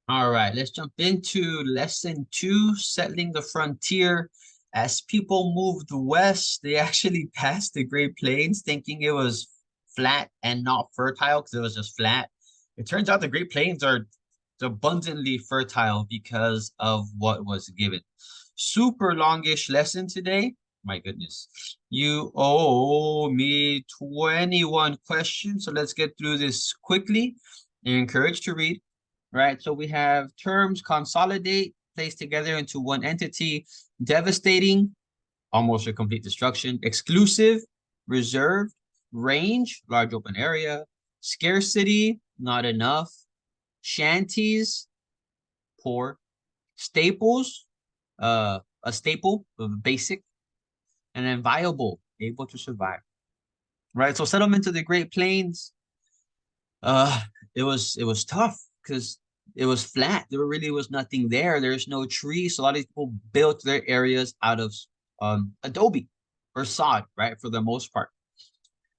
All right, let's jump into lesson 2, settling the frontier. As people moved west, they actually passed the Great Plains thinking it was flat and not fertile because it was just flat. It turns out the Great Plains are abundantly fertile because of what was given. Super longish lesson today. My goodness. You owe me 21 questions, so let's get through this quickly. You're encouraged to read. Right? So we have terms consolidate, placed together into one entity, devastating, almost a complete destruction, exclusive, reserved, range, large open area, scarcity, not enough, shanties, poor, staples, a staple, basic, and then viable, able to survive. Right? So settlement of the Great Plains, uh, it was tough because it was flat. There really was nothing there. There's no trees. So a lot of people built their areas out of adobe or sod, right? For the most part.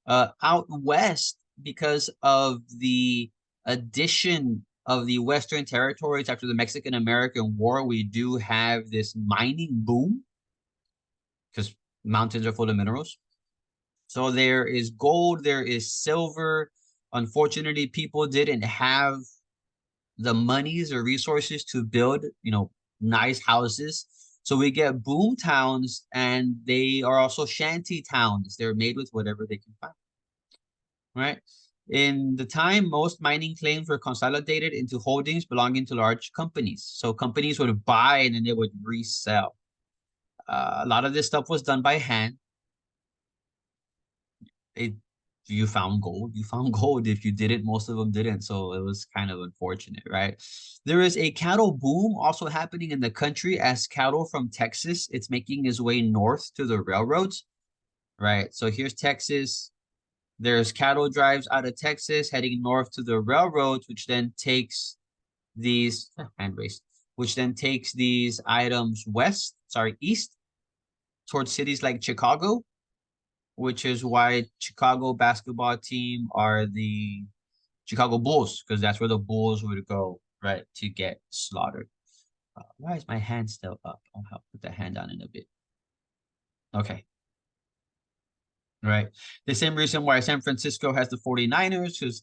Out west, because of the addition of the Western territories after the Mexican-American War, we do have this mining boom because mountains are full of minerals. So there is gold, there is silver. Unfortunately, people didn't have the monies or resources to build, nice houses. So we get boom towns, and they are also shanty towns. They're made with whatever they can find, right? In the time, most mining claims were consolidated into holdings belonging to large companies. So companies would buy and then they would resell. A lot of this stuff was done by hand. It You found gold, you found gold. If you didn't, most of them didn't. So it was kind of unfortunate, right? There is a cattle boom also happening in the country as cattle from Texas, it's making its way north to the railroads, right? So here's Texas. There's cattle drives out of Texas heading north to the railroads, which then takes these hand race, which then takes these items east towards cities like Chicago, which is why Chicago basketball team are the Chicago Bulls, because that's where the Bulls would go, right, to get slaughtered. Why is my hand still up? I'll help put the hand down in a bit. Okay, right. The same reason why San Francisco has the 49ers, because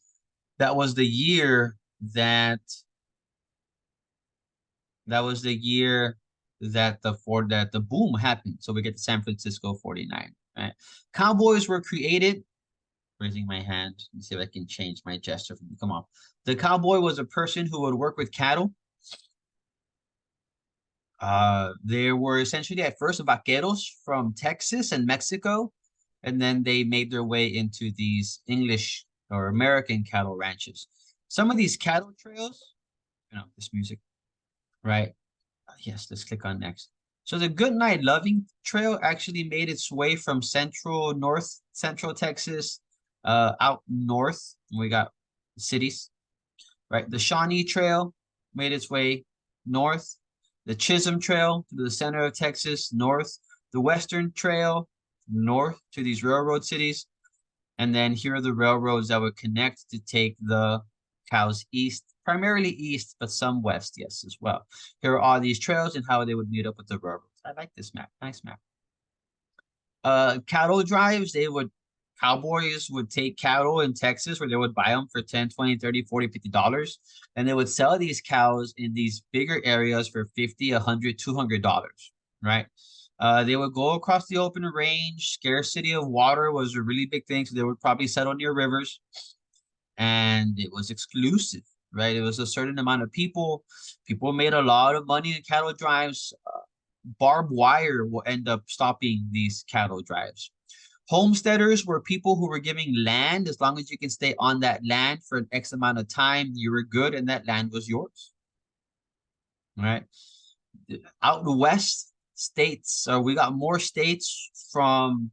that was the year that that was the year that the boom happened. So we get the San Francisco 49, right? Cowboys were created. Raising my hand. Let me see if I can change my gesture. Come on. The cowboy was a person who would work with cattle. They were essentially at first vaqueros from Texas and Mexico, and then they made their way into these English or American cattle ranches. Some of these cattle trails, this music, right? Yes, let's click on next. So the Goodnight Loving Trail actually made its way from north central Texas, out north. We got cities, right? The Shawnee Trail made its way north. The Chisholm Trail to the center of Texas, north. The Western Trail, north to these railroad cities. And then here are the railroads that would connect to take the cows east, primarily east, but some west, yes, as well. Here are all these trails and how they would meet up with the railroads. I like this map. Nice map. Cattle drives, cowboys would take cattle in Texas where they would buy them for 10, 20, 30, 40, $50. And they would sell these cows in these bigger areas for 50, 100, $200, right? They would go across the open range. Scarcity of water was a really big thing. So they would probably settle near rivers, and it was exclusive, right? It was a certain amount of people. People made a lot of money in cattle drives. Barbed wire will end up stopping these cattle drives. Homesteaders were people who were giving land. As long as you can stay on that land for an X amount of time, you were good, and that land was yours. Right? Out west, states, so we got more states from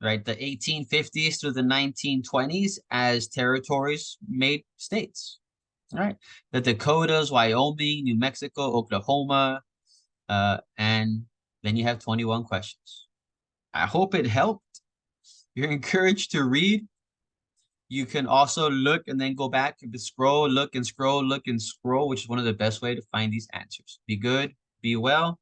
the 1850s through the 1920s as territories made states. All right. The Dakotas, Wyoming, New Mexico, Oklahoma, and then you have 21 questions. I hope it helped. You're encouraged to read. You can also look and then go back. You can scroll, look and scroll, look and scroll, which is one of the best way to find these answers. Be good, be well.